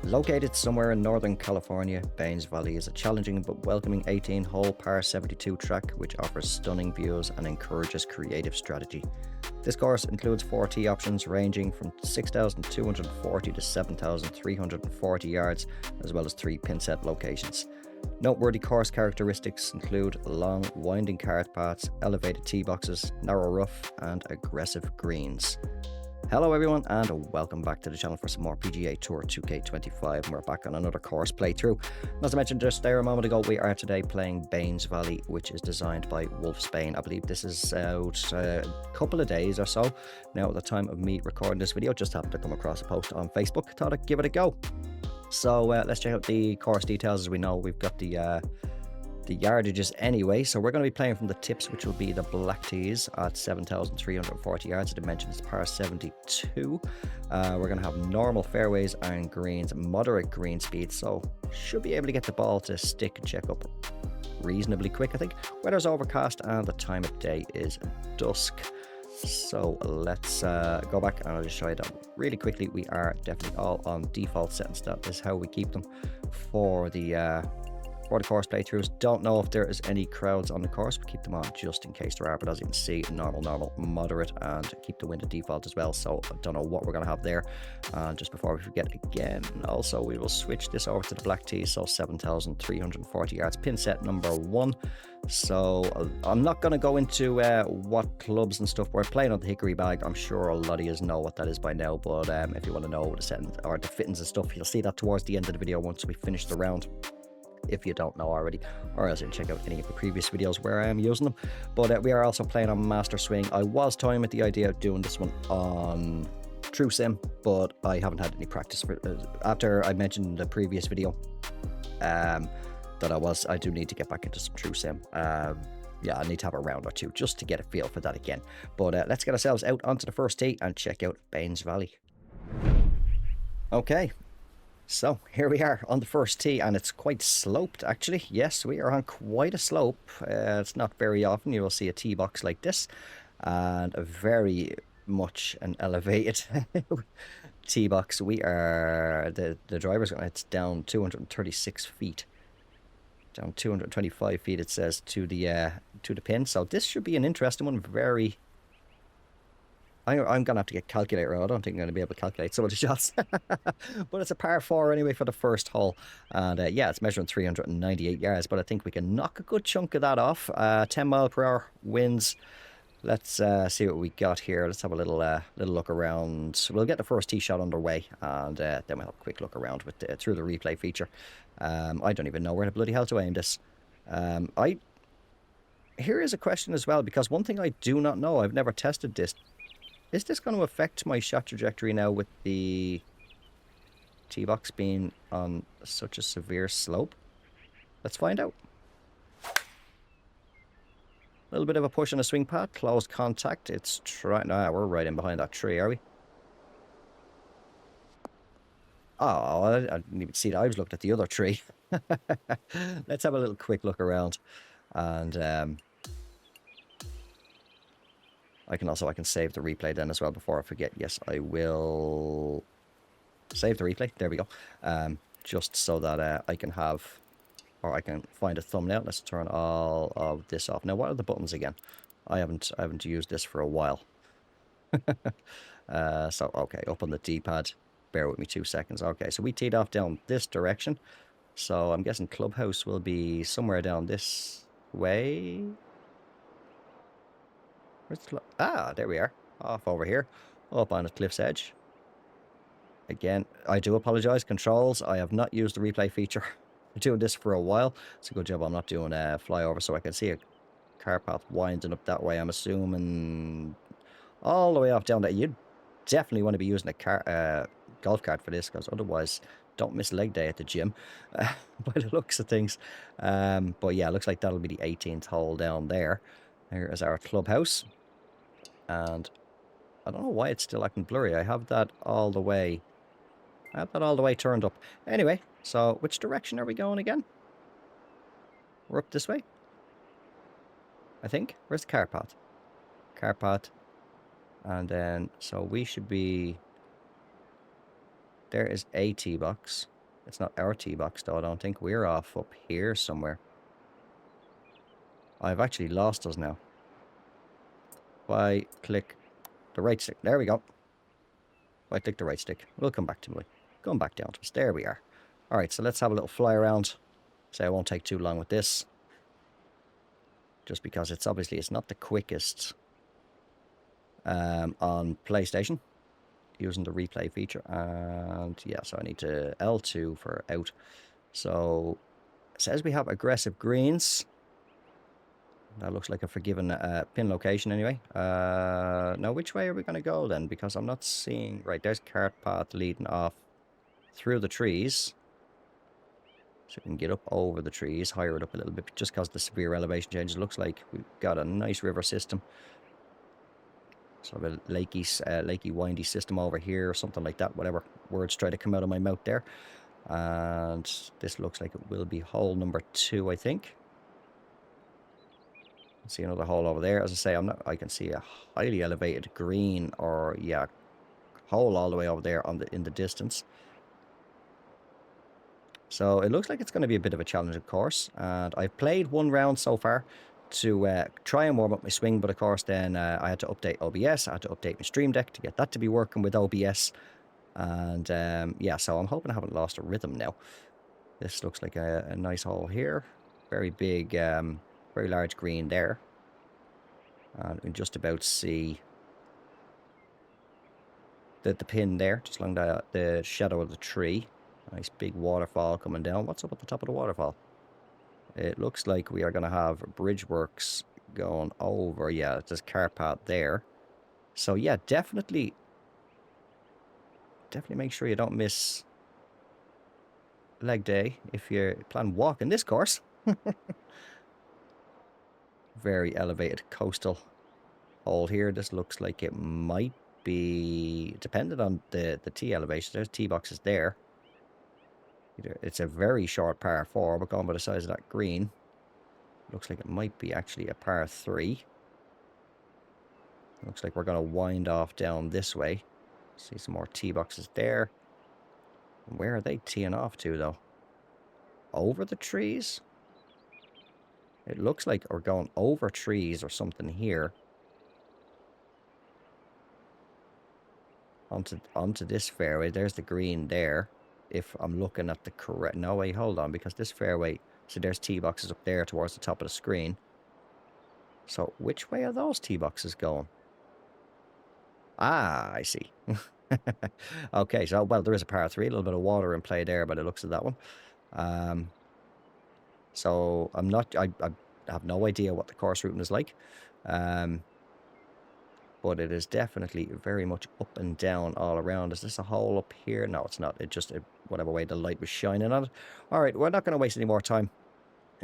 Located somewhere in Northern California, Baines Valley is a challenging but welcoming 18-hole par 72 track which offers stunning views and encourages creative strategy. This course includes 4 tee options ranging from 6,240 to 7,340 yards, as well as 3 pin set locations. Noteworthy course characteristics include long, winding cart paths, elevated tee boxes, narrow rough, and aggressive greens. Hello everyone and welcome back to the channel for some more PGA Tour 2K25, and we're back on another course playthrough. As I mentioned just there a moment ago, we are today playing Baines Valley, which is designed by vWOLFSBANEv. I believe this is out a couple of days or so now at the time of me recording this video. Just happened to come across a post on Facebook, thought I'd give it a go. So let's check out the course details. As we know, we've got the yardages anyway, so we're going to be playing from the tips, which will be the black tees at 7,340 yards. The dimension is par 72. We're going to have normal fairways and greens, moderate green speed, so should be able to get the ball to stick and check up reasonably quick. I think weather's overcast and the time of day is dusk. So let's go back and I'll just show you that really quickly. We are definitely all on default settings. That is how we keep them for the course playthroughs. Don't know if there is any crowds on the course. We keep them on just in case there are, but as you can see, normal, moderate, and keep the wind at default as well. So I don't know what we're going to have there. And just before we forget again, also we will switch this over to the black tee. So 7,340 yards, pin set number 1. So I'm not going to go into what clubs and stuff we're playing on the hickory bag. I'm sure a lot of you know what that is by now, but if you want to know the settings or the fittings and stuff, you'll see that towards the end of the video once we finish the round, if you don't know already, or else you can check out any of the previous videos where I am using them. But we are also playing on Master Swing. I was toying with the idea of doing this one on True Sim, but I haven't had any practice for it. After I mentioned in the previous video that I do need to get back into some True Sim. Yeah, I need to have a round or two just to get a feel for that again. But let's get ourselves out onto the first tee and check out Baines Valley. Okay, so here we are on the first tee, and it's quite sloped actually. Yes, we are on quite a slope. It's not very often you will see a tee box like this, and a very much an elevated tee box. We are the driver's going, it's down 236 feet, down 225 feet it says to the pin. So this should be an interesting one. Very, I'm gonna have to get a calculator. I don't think I'm gonna be able to calculate some of the shots. But it's a par 4 anyway for the first hole, and yeah, it's measuring 398 yards, but I think we can knock a good chunk of that off. 10 mile per hour winds. Let's see what we got here. Let's have a little look around. We'll get the first tee shot underway, and then we'll have a quick look around with through the replay feature. I don't even know where the bloody hell to aim this. Here is a question as well, because one thing I do not know, I've never tested this. Is this going to affect my shot trajectory now with the tee box being on such a severe slope? Let's find out. A little bit of a push on a swing pad, close contact. It's trying. We're right in behind that tree, are we? Oh, I didn't even see that. I was looking at the other tree. Let's have a little quick look around, and I can save the replay then as well before I forget. Yes, I will save the replay. There we go. Just so that I can have, or I can find a thumbnail. Let's turn all of this off. Now, what are the buttons again? I haven't used this for a while. So okay, up on the D-pad. Bear with me 2 seconds. Okay, so we teed off down this direction. So I'm guessing clubhouse will be somewhere down this way. There we are, off over here, up on the cliff's edge. Again, I do apologize, controls, I have not used the replay feature. I'm doing this for a while. It's a good job I'm not doing a flyover, so I can see a car path winding up that way. I'm assuming all the way off down there. You definitely want to be using a golf cart for this, because otherwise don't miss leg day at the gym by the looks of things. But yeah, it looks like that'll be the 18th hole down there. Here is our clubhouse. And I don't know why it's still acting blurry. I have that all the way. Turned up. Anyway, so which direction are we going again? We're up this way, I think. Where's the car path? Car path. And then, so we should be There is a tee box. It's not our tee box though, I don't think. We're off up here somewhere. I've actually lost us now. If I click the right stick, there we go. If I click the right stick, we'll come back to me. Going back down to us. There we are. Alright, so let's have a little fly around. Say I won't take too long with this. Just because it's obviously it's not the quickest on PlayStation using the replay feature. And yeah, so I need to L2 for out. So it says we have aggressive greens. That looks like a forgiven pin location anyway. Now, which way are we going to go then? Because I'm not seeing... Right, there's cart path leading off through the trees. So we can get up over the trees, higher it up a little bit. Just because the severe elevation changes, looks like we've got a nice river system. Sort of a lakey, windy system over here, or something like that. Whatever words try to come out of my mouth there. And this looks like it will be hole number 2, I think. See another hole over there. As I say, I can see a highly elevated green, or yeah, hole all the way over there in the distance. So it looks like it's going to be a bit of a challenging course, and I've played one round so far to try and warm up my swing, but of course then I had to update OBS. I had to update my Stream Deck to get that to be working with OBS, and yeah, so I'm hoping I haven't lost a rhythm now. This looks like a nice hole here. Very big, very large green there. And we can just about see the pin there, just along the shadow of the tree. Nice big waterfall coming down. What's up at the top of the waterfall? It looks like we are going to have bridge works going over. Yeah, there's car path there. So yeah, definitely make sure you don't miss leg day if you plan walking this course. Very elevated coastal hole here. This looks like it might be dependent on the tee elevation. There's tee boxes there. It's a very short par 4, but going by the size of that green, looks like it might be actually a par 3. Looks like we're going to wind off down this way. See some more tee boxes there. Where are they teeing off to though? Over the trees? It looks like we're going over trees or something here. Onto this fairway. There's the green there. If I'm looking at the correct... No, wait, hold on. Because this fairway... So there's tee boxes up there towards the top of the screen. So which way are those tee boxes going? Ah, I see. Okay, so, well, there is a par 3. A little bit of water in play there by the looks of that one. So I'm not... I have no idea what the course routing is like. But it is definitely very much up and down all around. Is this a hole up here? No, it's not. It just, whatever way the light was shining on it. All right, we're not going to waste any more time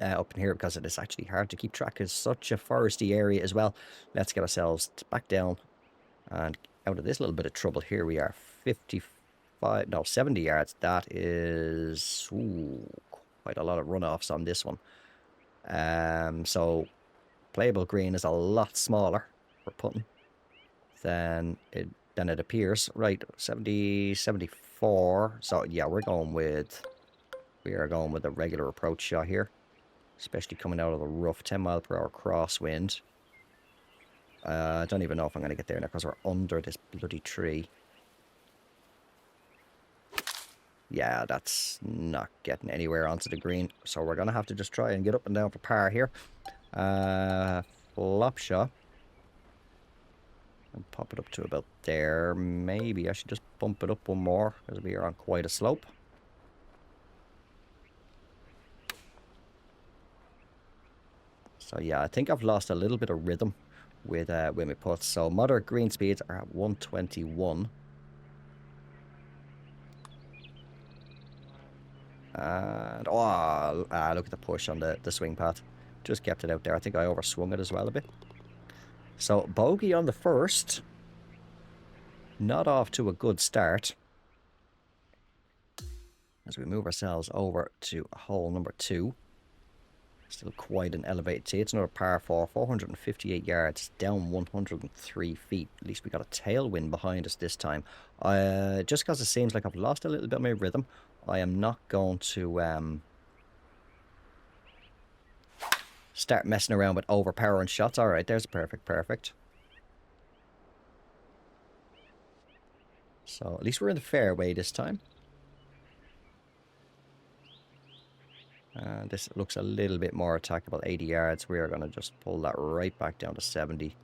up in here because it is actually hard to keep track. It's such a foresty area as well. Let's get ourselves back down and out of this little bit of trouble. Here we are, 70 yards. That is quite a lot of runoffs on this one. So playable green is a lot smaller for putting than it appears. Right, 70, 74. So yeah, we are going with a regular approach shot here, especially coming out of the rough. 10 mile per hour crosswind. I don't even know if I'm going to get there now because we're under this bloody tree. Yeah, that's not getting anywhere onto the green, so we're going to have to just try and get up and down for par here. Flop shot. And pop it up to about there. Maybe I should just bump it up one more because we are on quite a slope. So yeah, I think I've lost a little bit of rhythm with my putts. So moderate green speeds are at 121. And look at the push on the swing path. Just kept it out there. I think I overswung it as well a bit. So bogey on the first. Not off to a good start. As we move ourselves over to hole number 2. Still quite an elevated tee. It's another par 4, 458 yards, down 103 feet. At least we got a tailwind behind us this time. Just because it seems like I've lost a little bit of my rhythm, I am not going to start messing around with overpowering shots. All right, there's a perfect. So at least we're in the fairway this time. This looks a little bit more attackable, 80 yards. We are going to just pull that right back down to 70.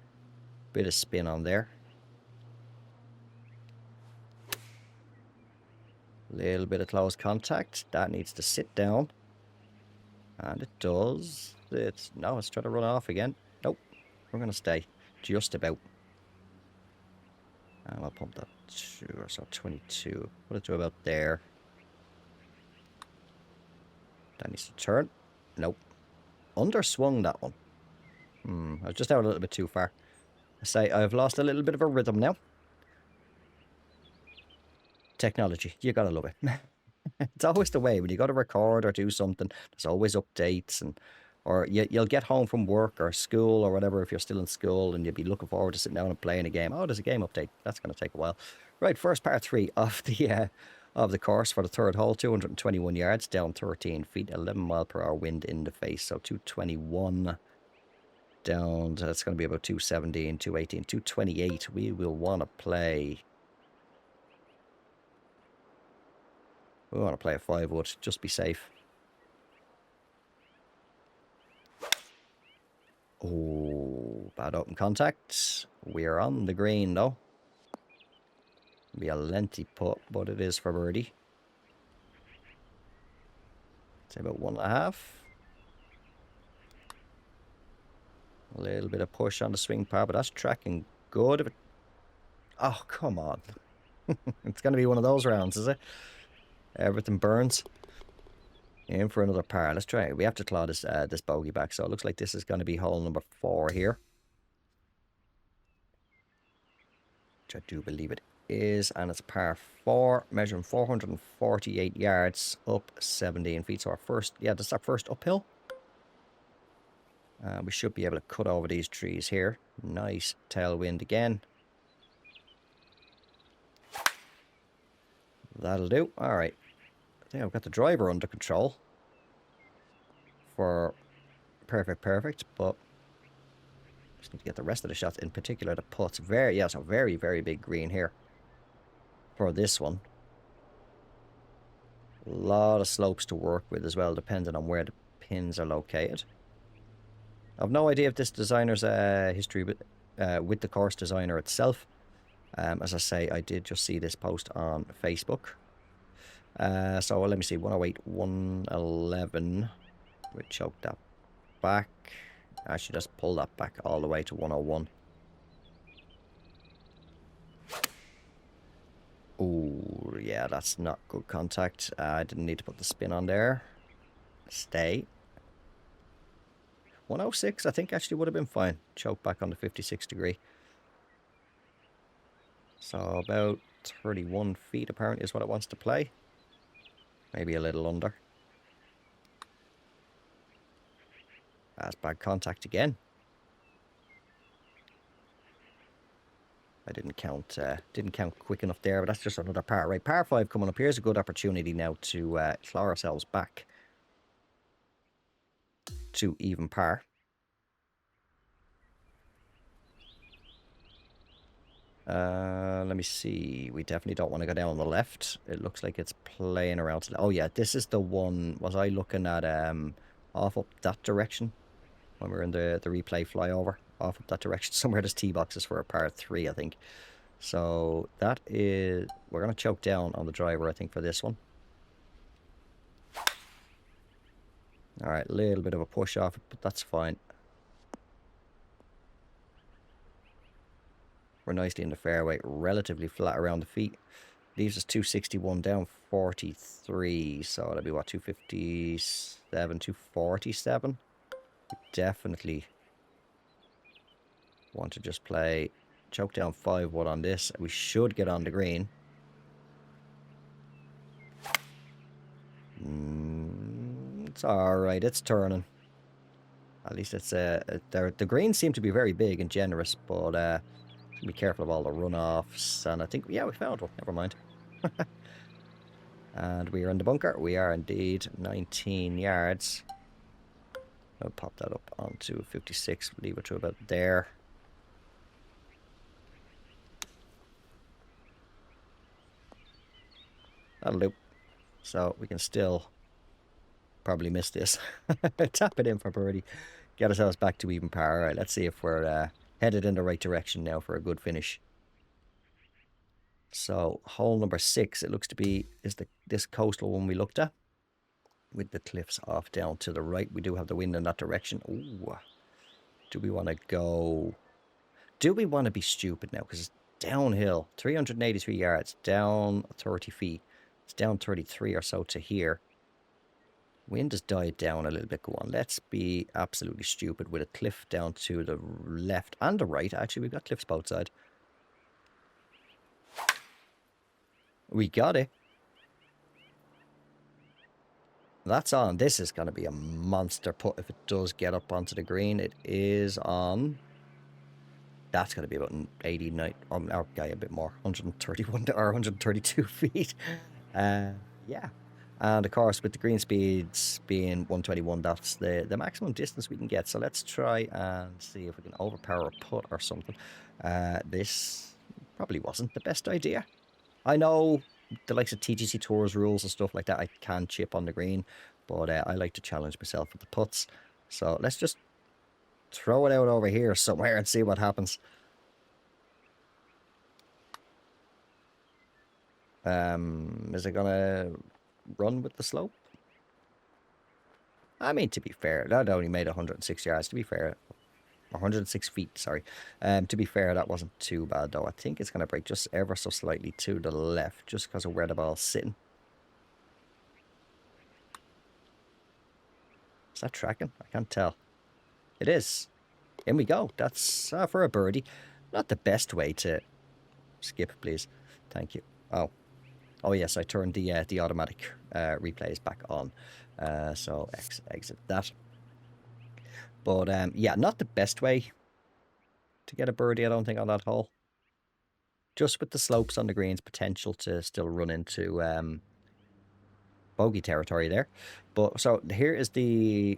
Bit of spin on there. Little bit of close contact. That needs to sit down. And it does. No, it's trying to run off again. Nope. We're going to stay. Just about. And I'll pump that to, or so 22. Put it to about there. That needs to turn. Nope. Underswung that one. I was just out a little bit too far. I say I've lost a little bit of a rhythm now. Technology. You gotta love it. It's always the way when you go to record or do something. There's always updates, and or you'll get home from work or school or whatever if you're still in school, and you'll be looking forward to sitting down and playing a game. Oh, there's a game update. That's going to take a while. Right, first par 3 of the course for the third hole. 221 yards, down 13 feet, 11 mile per hour wind in the face. So 221 down. That's going to be about 217, 218, 228. We will want to play. We want to play a 5-wood, just be safe. Oh, bad open contact. We are on the green though. Be a lengthy putt, but it is for birdie. Say about 1.5. A little bit of push on the swing par, but that's tracking good. Oh, come on. It's going to be one of those rounds, is it? Everything burns. In for another par. Let's try it. We have to claw this this bogey back. So it looks like this is going to be hole number 4 here. Which I do believe it is. And it's par 4, measuring 448 yards, up 17 feet. So our first, yeah, that's our first uphill. We should be able to cut over these trees here. Nice tailwind again. That'll do. All right. I think I've got the driver under control for perfect, but just need to get the rest of the shots, in particular the putts. So very big green here for this one. A lot of slopes to work with as well, depending on where the pins are located. I've no idea if this designer's history with the course designer itself. As I say, I did just see this post on Facebook. So let me see, 108, 111. We choke that back. I should just pull that back all the way to 101. Oh, yeah, that's not good contact. I didn't need to put the spin on there. Stay. 106, I think actually would have been fine. Choke back on the 56 degree. So about 31 feet apparently is what it wants to play. Maybe a little under. That's bad contact again. I didn't count quick enough there, but that's just another par. Right, par 5 coming up. Here's a good opportunity now to claw ourselves back to even par. Let me see. We definitely don't want to go down the left. It looks like it's playing around. Oh yeah, this is the one. Was I looking at off up that direction when we were in the replay flyover? Off up that direction. Somewhere there's tee boxes for a par 3, I think. So that is, we're gonna choke down on the driver, I think, for this one. All right, a little bit of a push off it, but that's fine. We're nicely in the fairway, relatively flat around the feet. Leaves us 261 down 43, so that'll be what, 257, 247. Definitely want to just play choke down 5-wood on this. We should get on the green. It's all right. It's turning. At least it's the greens seem to be very big and generous, but be careful of all the runoffs. And I think, yeah, we found one. Never mind. And we are in the bunker. We are indeed 19 yards. I'll pop that up onto 56. Leave it to about there. That'll do. So we can still probably miss this. Tap it in for birdie. Get ourselves back to even par. All right, let's see if we're headed in the right direction now for a good finish. So hole number 6, it looks to be this coastal one we looked at, with the cliffs off down to the right. We do have the wind in that direction. Ooh, do we want to go? Do we want to be stupid now? Because it's downhill, 383 yards, down 30 feet. It's down 33 or so to here. Wind has died down a little bit. Go on, let's be absolutely stupid with a cliff down to the left and the right. Actually, we've got cliffs both sides. We got it. That's on. This is going to be a monster putt if it does get up onto the green. It is on. That's going to be about 89. Okay, a bit more. 131 or 132 feet. Yeah. And of course, with the green speeds being 121, that's the maximum distance we can get. So let's try and see if we can overpower a putt or something. This probably wasn't the best idea. I know the likes of TGC Tours rules and stuff like that, I can chip on the green, but I like to challenge myself with the putts. So let's just throw it out over here somewhere and see what happens. Is it gonna run with the slope? I mean, to be fair, that only made 106 yards. To be fair, 106 feet, sorry. To be fair, that wasn't too bad, though. I think it's going to break just ever so slightly to the left, just because of where the ball's sitting. Is that tracking? I can't tell. It is. In we go. That's for a birdie. Not the best way to skip, please. Thank you. Oh yes, I turned the automatic replays back on. So exit that. But yeah, not the best way to get a birdie, I don't think, on that hole. Just with the slopes on the greens, potential to still run into bogey territory there. But so here is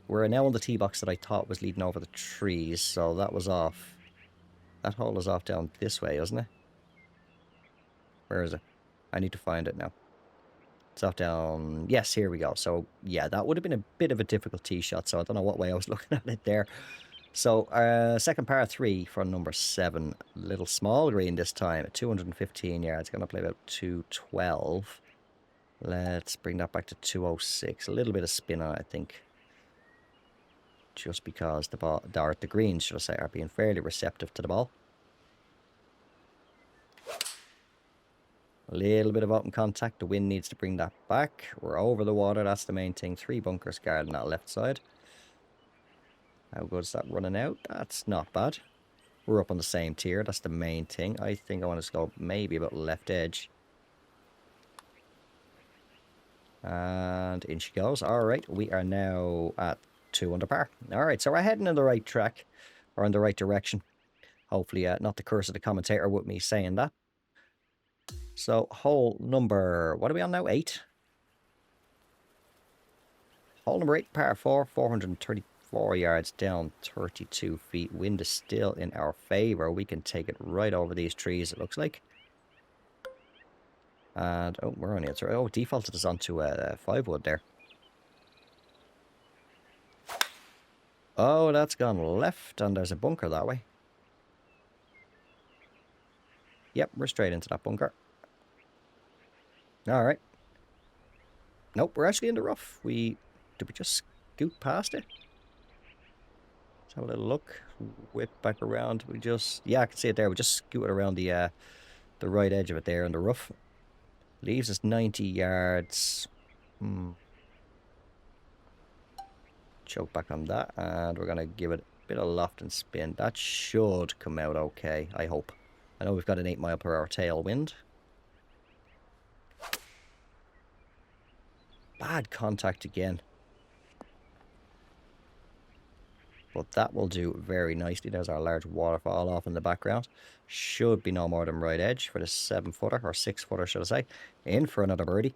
we're now on the tee box that I thought was leading over the trees. So that was off. That hole is off down this way, isn't it? Where is it? I need to find it now. It's off down. Yes, here we go. So yeah, that would have been a bit of a difficult tee shot. So I don't know what way I was looking at it there. So second par 3 for number 7. Little small green this time at 215 yards. Going to play about 212. Let's bring that back to 206. A little bit of spin on it, I think. Just because the greens, should I say, are being fairly receptive to the ball. A little bit of open contact. The wind needs to bring that back. We're over the water. That's the main thing. 3 bunkers guarding that left side. How good is that running out? That's not bad. We're up on the same tier. That's the main thing. I think I want to go maybe about left edge. And in she goes. All right, we are now at 2 under par. All right, so we're heading in the right track, or in the right direction. Hopefully, not the curse of the commentator with me saying that. So, hole number, what are we on now? 8? Hole number 8, par 4, 434 yards down, 32 feet. Wind is still in our favor. We can take it right over these trees, it looks like. And, oh, we're only at, oh, defaulted us onto a 5 wood there. Oh, that's gone left, and there's a bunker that way. Yep, we're straight into that bunker. All right. Nope, we're actually in the rough. Did we just scoot past it? Let's have a little look. Whip back around. Yeah, I can see it there. We just scooted around the right edge of it there in the rough. Leaves us 90 yards. Choke back on that, and we're gonna give it a bit of loft and spin. That should come out okay, I hope. I know we've got an 8 mile per hour tailwind. Bad contact again. But that will do very nicely. There's our large waterfall off in the background. Should be no more than right edge for the 7-footer, or 6-footer, should I say. In for another birdie.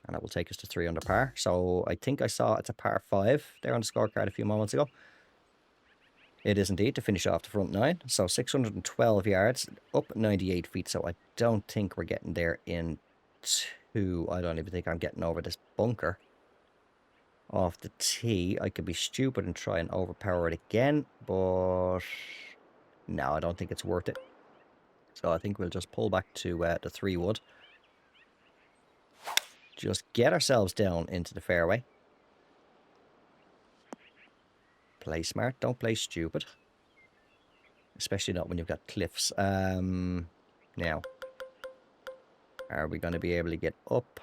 And that will take us to 3 under par. So I think I saw it's a par 5 there on the scorecard a few moments ago. It is indeed, to finish off the front 9. So 612 yards, up 98 feet. So I don't think we're getting there in 2. I don't even think I'm getting over this bunker off the tee. I could be stupid and try and overpower it again, but no, I don't think it's worth it. So I think we'll just pull back to the 3-wood. Just get ourselves down into the fairway. Play smart, don't play stupid. Especially not when you've got cliffs. Now, are we going to be able to get up?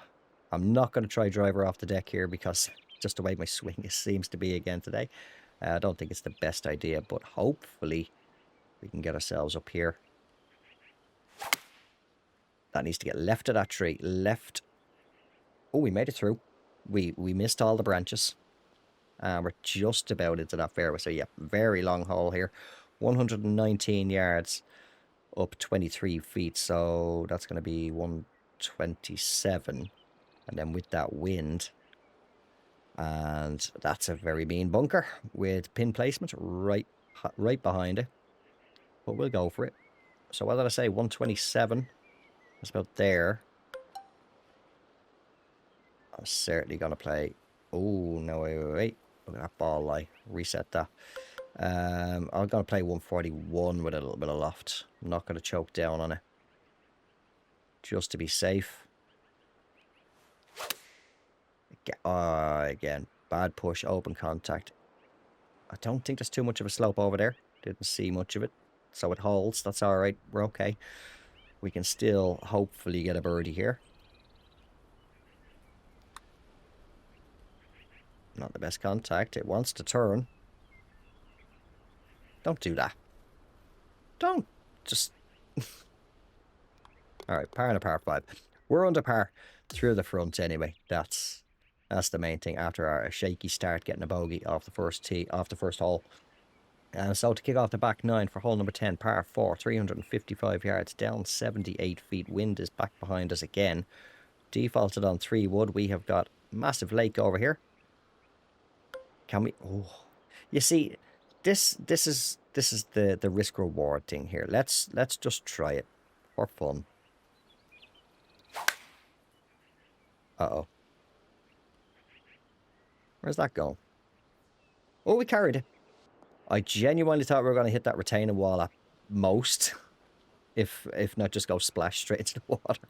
I'm not going to try driver off the deck here because just the way my swing seems to be again today. I don't think it's the best idea, but hopefully we can get ourselves up here. That needs to get left of that tree. Left. Oh, we made it through. We missed all the branches. We're just about into that fairway. So, yeah, very long hole here. 119 yards, up 23 feet. So, that's going to be 127. And then with that wind. And that's a very mean bunker with pin placement right behind it. But we'll go for it. So, what did I say? 127. That's about there. I'm certainly going to play... Oh, no, wait. Look at that ball lie. Reset that. I'm going to play 141 with a little bit of loft. I'm not going to choke down on it. Just to be safe. Again, bad push, open contact. I don't think there's too much of a slope over there. Didn't see much of it. So it holds. That's all right. We're okay. We can still hopefully get a birdie here. Not the best contact. It wants to turn. Don't do that. Don't. Just... Alright, par and a par 5. We're under par through the front anyway. That's the main thing after our shaky start getting a bogey off the first tee, off the first hole. And so to kick off the back 9 for hole number 10, par 4, 355 yards, down 78 feet. Wind is back behind us again. Defaulted on 3-wood. We have got massive lake over here. Can we? Oh, you see, this is the risk reward thing here. Let's just try it for fun. Uh-oh. Where's that going? Oh, we carried it. I genuinely thought we were going to hit that retaining wall at most, if not just go splash straight into the water.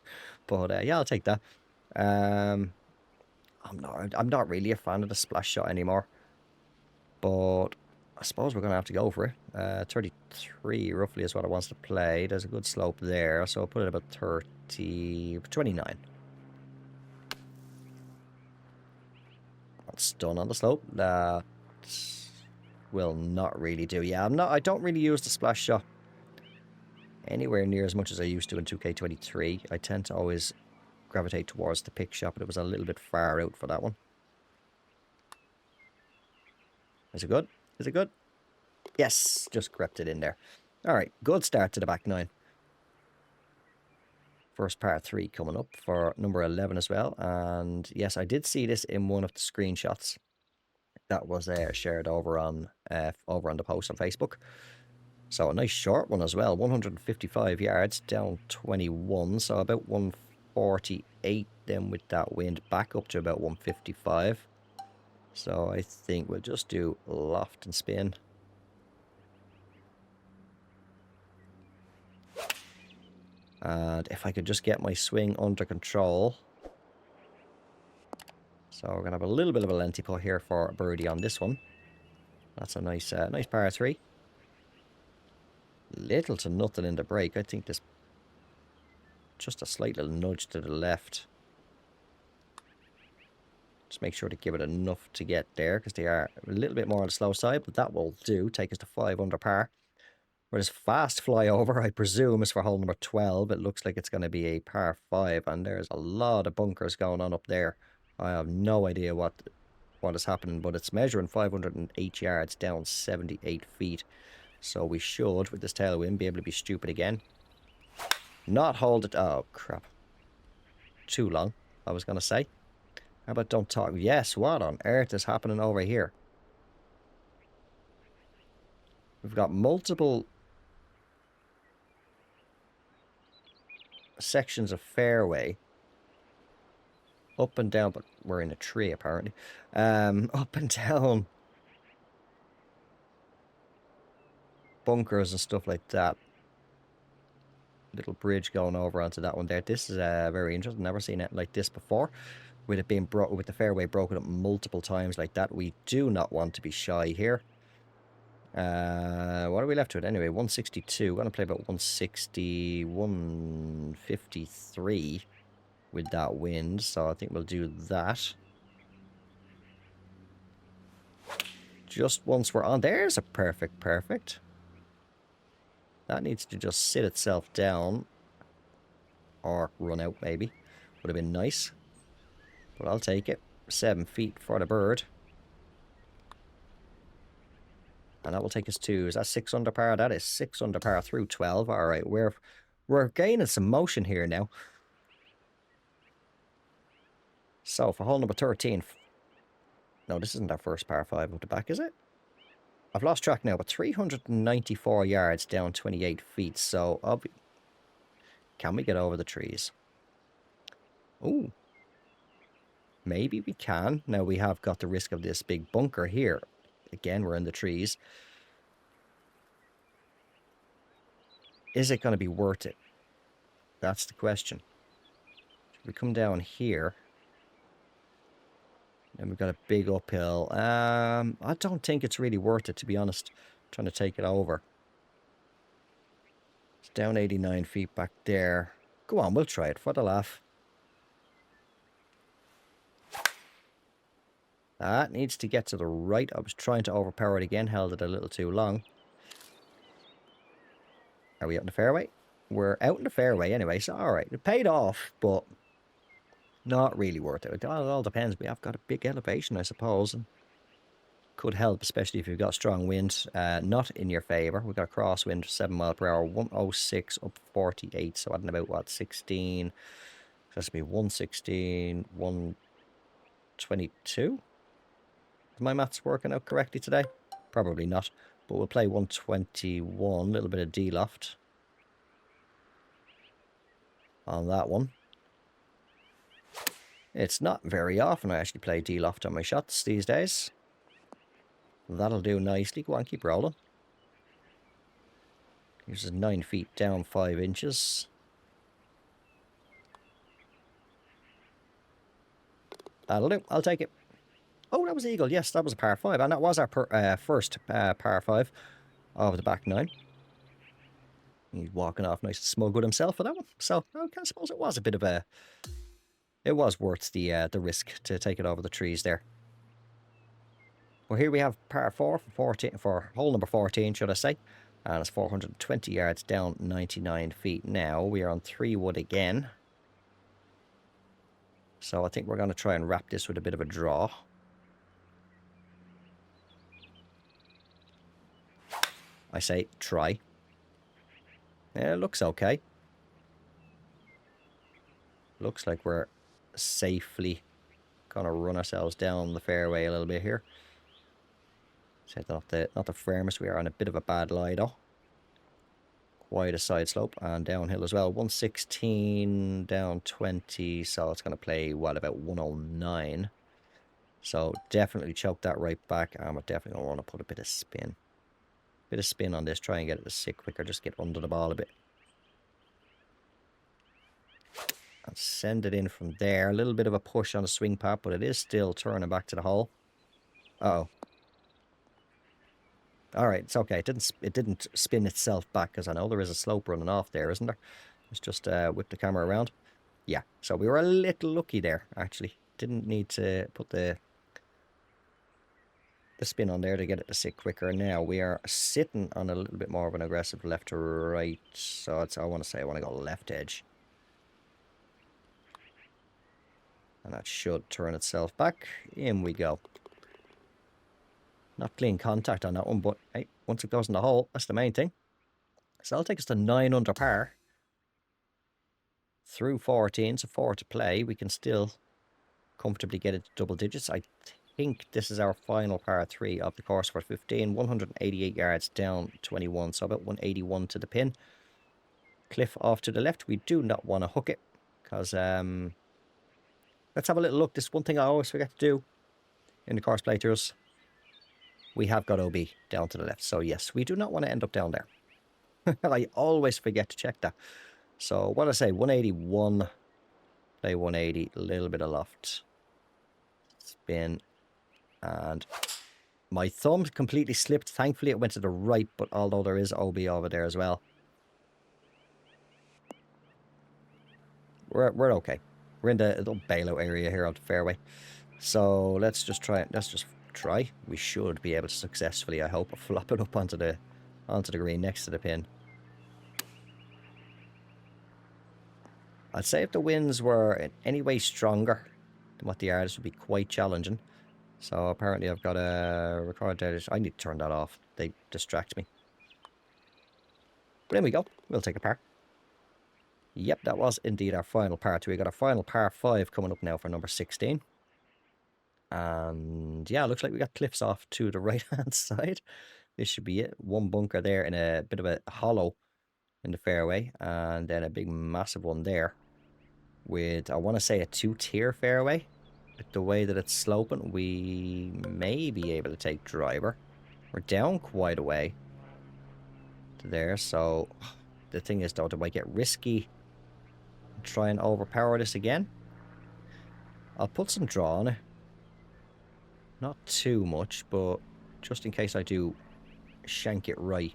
But yeah, I'll take that. I'm not really a fan of the splash shot anymore. But I suppose we're going to have to go for it. 33 roughly is what it wants to play. There's a good slope there, so I'll put it about 29. That's stun on the slope. That will not really do. Yeah, I don't really use the splash shot anywhere near as much as I used to in 2K23. I tend to always gravitate towards the pick shot, but it was a little bit far out for that one. Is it good? Is it good? Yes, just crept it in there. All right, good start to the back 9. First par 3 coming up for number 11 as well. And yes, I did see this in one of the screenshots that was shared over on the post on Facebook. So a nice short one as well. 155 yards, down 21. So about 148 then with that wind, back up to about 155. So I think we'll just do loft and spin. And if I could just get my swing under control. So we're going to have a little bit of a lengthy putt here for a birdie on this one. That's a nice par 3. Little to nothing in the break. I think there's just a slight little nudge to the left. Just make sure to give it enough to get there, because they are a little bit more on the slow side, but that will do. Take us to 5 under par. Where this fast flyover, I presume, is for hole number 12. It looks like it's going to be a par 5, and there's a lot of bunkers going on up there. I have no idea what what is happening, but it's measuring 508 yards down 78 feet. So we should, with this tailwind, be able to be stupid again. Not hold it. Oh, crap. Too long, I was going to say. How about don't talk? Yes, what on earth is happening over here? We've got multiple sections of fairway. Up and down, but we're in a tree apparently. Up and down. Bunkers and stuff like that. Little bridge going over onto that one there. This is very interesting. Never seen it like this before. With it being with the fairway broken up multiple times like that. We do not want to be shy here. What are we left with anyway? 162. We're going to play about 160, 153 with that wind. So I think we'll do that. Just once we're on. There's a perfect. That needs to just sit itself down. Or run out, maybe. Would have been nice. But I'll take it. 7 feet for the bird. And that will take us to, is that 6 under par? That is 6 under par through 12. All right, we're gaining some motion here now. So for hole number 13. No, this isn't our first par 5 of the back, is it? I've lost track now, but 394 yards down 28 feet. So can we get over the trees? Ooh. Maybe we can. Now we have got the risk of this big bunker here. Again, we're in the trees. Is it going to be worth it? That's the question. Should we come down here? And we've got a big uphill. I don't think it's really worth it, to be honest. Trying to take it over. It's down 89 feet back there. Go on, we'll try it for the laugh. That needs to get to the right. I was trying to overpower it again. Held it a little too long. Are we out in the fairway? We're out in the fairway anyway, so alright. It paid off, but not really worth it. It all depends. We have got a big elevation, I suppose. And could help, especially if you've got strong wind. Not in your favour. We've got a crosswind, 7 mile per hour, 106 up 48. So adding about, what, 16? That's to be 116, 122? Is my maths working out correctly today? Probably not. But we'll play 121. A little bit of D-loft on that one. It's not very often I actually play D-loft on my shots these days. That'll do nicely. Go on, keep rolling. Here's 9 feet down 5 inches. That'll do. I'll take it. Oh, that was eagle. Yes, that was a par 5. And that was our first par 5 of the back 9. He's walking off nice and smug with himself for that one. So, okay, I suppose it was a bit of a... It was worth the risk to take it over the trees there. Well, here we have par 4 for hole number 14, should I say. And it's 420 yards down 99 feet. Now we are on 3 wood again. So I think we're going to try and wrap this with a bit of a draw. I say try. Yeah, it looks okay. Looks like we're safely going to run ourselves down the fairway a little bit here. So not the firmest. We are on a bit of a bad lie though. Quite a side slope and downhill as well. 116 down 20. So it's going to play, what, about 109. So definitely choke that right back. And we're definitely going to want to put a bit of spin. Bit of spin on this. Try and get it to sit quicker. Just get under the ball a bit. And send it in from there. A little bit of a push on the swing path, but it is still turning back to the hole. Uh-oh. Alright, it's okay. It didn't spin itself back, because I know there is a slope running off there, isn't there? Let's just whip the camera around. Yeah, so we were a little lucky there, actually. Didn't need to put the spin on there to get it to sit quicker. Now we are sitting on a little bit more of an aggressive left to right. So it's, I want to go left edge. And that should turn itself back. In we go. Not clean contact on that one, but hey, once it goes in the hole, that's the main thing. So that'll take us to 9 under par. Through 14, so 4 to play. We can still comfortably get it to double digits. I think this is our final par 3 of the course for 15. 188 yards down 21, so about 181 to the pin. Cliff off to the left. We do not want to hook it, because let's have a little look. This is one thing I always forget to do in the course playthroughs. We have got OB down to the left, so yes, we do not want to end up down there. I always forget to check that. So what I say, 181, play 180, a little bit of loft, spin, and my thumb completely slipped. Thankfully it went to the right, but although there is OB over there as well, we're okay. We're in the little bailout area here of the fairway, so let's just try it. Let's just try. We should be able to successfully, I hope, flop it up onto the green next to the pin. I'd say if the winds were in any way stronger than what they are, this would be quite challenging. So apparently I've got a record data. I need to turn that off. They distract me. But there we go. We'll take a par. Yep, that was indeed our final par 2. We got our final par 5 coming up now for number 16. And yeah, looks like we got cliffs off to the right-hand side. This should be it. One bunker there in a bit of a hollow in the fairway. And then a big massive one there with, I want to say, a 2-tier fairway. With the way that it's sloping, we may be able to take driver. We're down quite a way to there, so the thing is, though, do I get risky and try and overpower this again? I'll put some draw on it. Not too much, but just in case I do shank it right.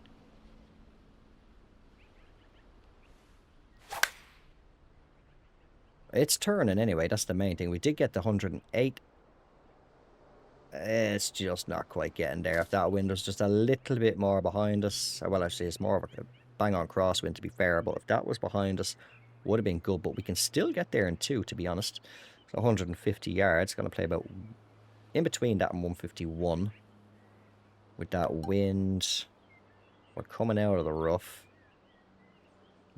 It's turning anyway, that's the main thing. We did get the 108. It's just not quite getting there. If that wind was just a little bit more behind us, well, actually, it's more of a bang-on crosswind, to be fair, but if that was behind us, would have been good. But we can still get there in 2, to be honest. So 150 yards, going to play about in between that and 151. With that wind, we're coming out of the rough.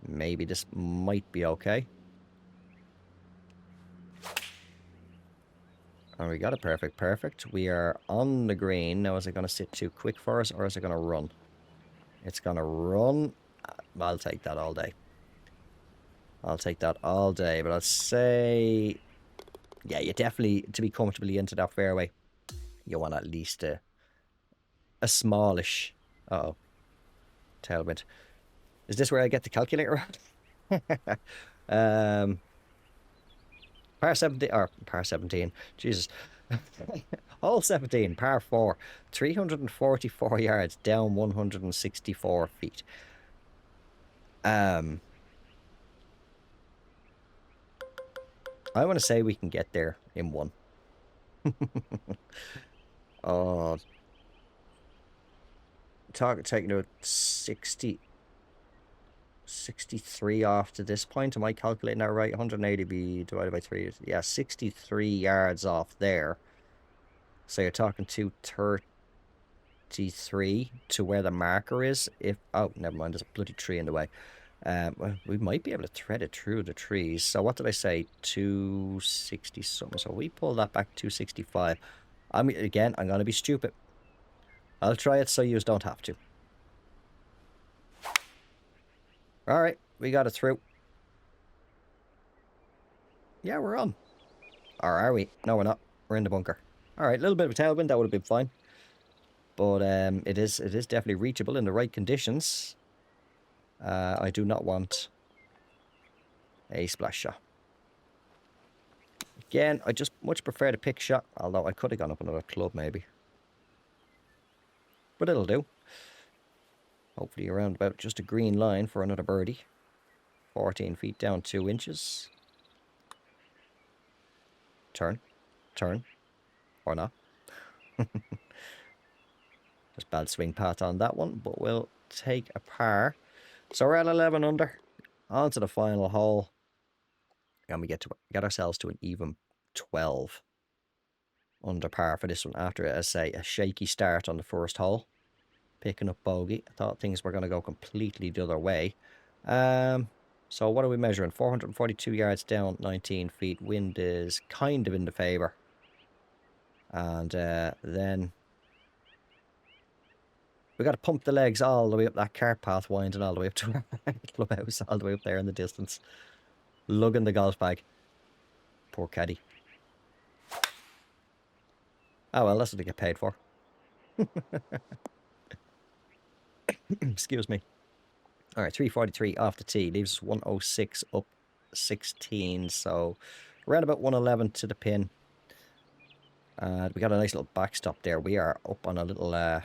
Maybe this might be okay. And we got a perfect. We are on the green. Now, is it going to sit too quick for us, or is it going to run? It's going to run. I'll take that all day. I'll take that all day. But I'll say, yeah, you definitely, to be comfortably into that fairway, you want at least a smallish, tailwind. Is this where I get the calculator out? Par 17, or par 17, Jesus. Hole 17, par 4, 344 yards, down 164 feet. I want to say we can get there in 1. Oh, taking out 63 off to this point. Am I calculating that right? 180 be divided by 3. Yeah, 63 yards off there. So you're talking 233 to where the marker is. If, oh, never mind, there's a bloody tree in the way. Well, we might be able to thread it through the trees. So what did I say? 260 something. So we pull that back 265. Again, I'm going to be stupid. I'll try it so you don't have to. Alright, we got it through. Yeah, we're on. Or are we? No, we're not. We're in the bunker. Alright, a little bit of a tailwind, that would have been fine. But it is definitely reachable in the right conditions. I do not want a splash shot. Again, I just much prefer the pick shot, although I could have gone up another club maybe. But it'll do. Hopefully around about just a green line for another birdie. 14 feet down 2 inches. Turn. Turn. Or not. Just bad swing path on that one, but we'll take a par. So we're at 11 under. On to the final hole. And we get ourselves to an even 12. under par for this one after, as I say, a shaky start on the first hole. Picking up bogey. I thought things were going to go completely the other way. So what are we measuring? 442 yards down, 19 feet. Wind is kind of in the favour. And then we got to pump the legs all the way up that cart path, winding all the way up to our clubhouse, all the way up there in the distance. Lugging the golf bag. Poor caddy. Oh well, that's what they get paid for. Excuse me. All right, 343 off the tee. Leaves us 106 up 16. So around about 111 to the pin. We got a nice little backstop there. We are up on a little, up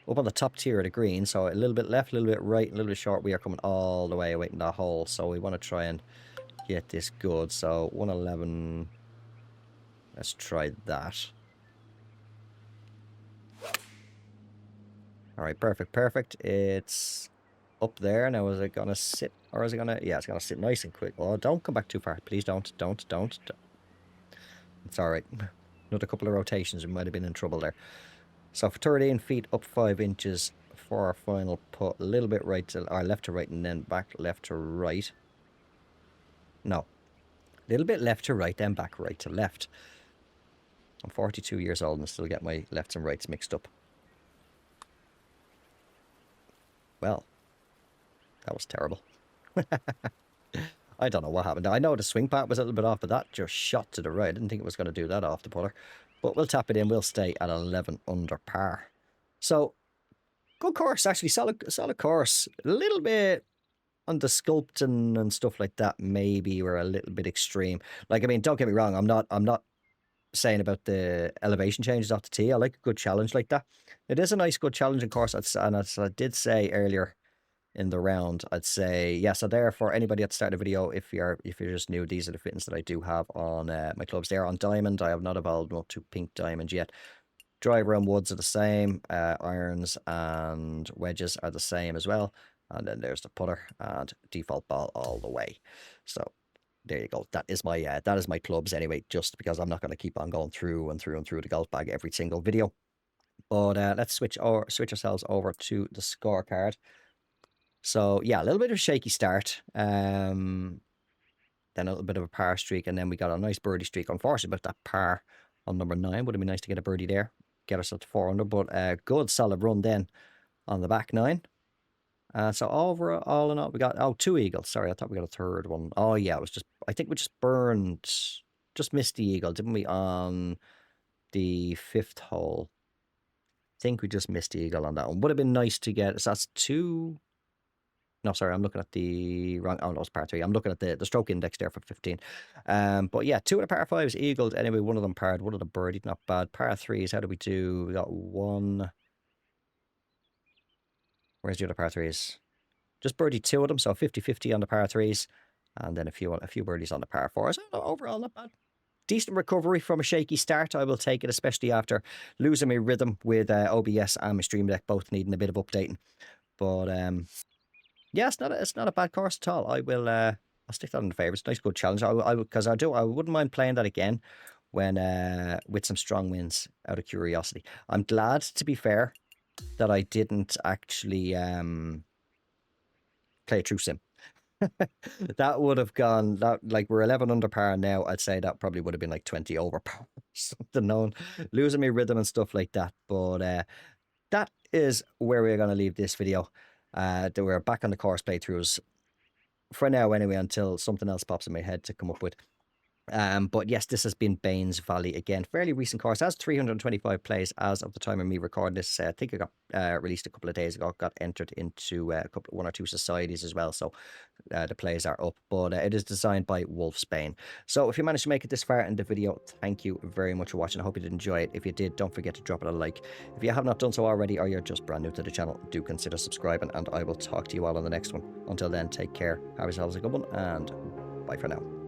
on the top tier of the green. So a little bit left, a little bit right, a little bit short. We are coming all the way away in that hole. So we want to try and get this good. So 111. Let's try that. All right, perfect, perfect. It's up there. Now, is it going to sit? Or is it going to... Yeah, it's going to sit nice and quick. Oh, don't come back too far. Please don't. It's all right. Another couple of rotations. We might have been in trouble there. So, for 13 feet, up 5 inches for our final putt. A little bit right to... Or left to right and then back left to right. No. A little bit left to right, then back right to left. I'm 42 years old and still get my lefts and rights mixed up. Well, that was terrible. I don't know what happened. I know the swing path was a little bit off, but that just shot to the right. I didn't think it was going to do that off the putter. But we'll tap it in. We'll stay at 11 under par. So, good course, actually. Solid course. A little bit on the sculpting and stuff like that. Maybe we're a little bit extreme. Like, I mean, don't get me wrong. I'm not saying about the elevation changes off the tee. I like a good challenge like that. It is a nice, good challenging course. And as I did say earlier in the round, I'd say, yeah, so there for anybody at the start of the video, if you're just new, these are the fittings that I do have on my clubs. They're on diamond. I have not evolved up to pink diamond yet. Driver and woods are the same. Irons and wedges are the same as well. And then there's the putter and default ball all the way. So there you go. That is my clubs anyway, just because I'm not going to keep on going through and through the golf bag every single video. But let's switch ourselves over to the scorecard. So yeah, a little bit of a shaky start. Then a little bit of a par streak, and then we got a nice birdie streak. Unfortunately, about that par on number 9. Would have been nice to get a birdie there, get ourselves to 4 under. But good solid run then on the back 9. So overall, all in all, we got 2 eagles. Sorry, I thought we got a third one. Oh yeah, it was just, I think we just missed the eagle, didn't we, on the 5th hole? I think we just missed the eagle on that one. Would have been nice to get. So that's 2. No, sorry, I'm looking at the wrong. Oh, no, it's par 3. I'm looking at the stroke index there for 15. But yeah, 2 of the par 5s eagled. Anyway, one of them parred, one of them birdied. Not bad. Par 3s, how do we do? We got 1. Where's the other par 3s? Just birdied 2 of them, so 50-50 on the par 3s. And then a few birdies on the par 4s. So overall, not bad. Decent recovery from a shaky start. I will take it, especially after losing my rhythm with OBS and my Stream Deck, both needing a bit of updating. But yeah, it's not a bad course at all. I'll stick that in the favourites. Nice, good challenge. I wouldn't mind playing that again when with some strong winds out of curiosity. I'm glad, to be fair, that I didn't actually play a true sim. That would have gone, like, we're 11 under par now. I'd say that probably would have been like 20 over par, something known, losing me rhythm and stuff like that. But that is where we're going to leave this video. That we're back on the course playthroughs for now anyway, until something else pops in my head to come up with. But yes, this has been Bane's Valley again. Fairly recent course. Has 325 plays as of the time of me recording this. I think it got released a couple of days ago. Got entered into 1 or 2 societies as well. So the plays are up. But it is designed by vWOLFSBANEv. So if you managed to make it this far in the video, thank you very much for watching. I hope you did enjoy it. If you did, don't forget to drop it a like. If you have not done so already, or you're just brand new to the channel, do consider subscribing. And I will talk to you all on the next one. Until then, take care. Have yourselves a good one. And bye for now.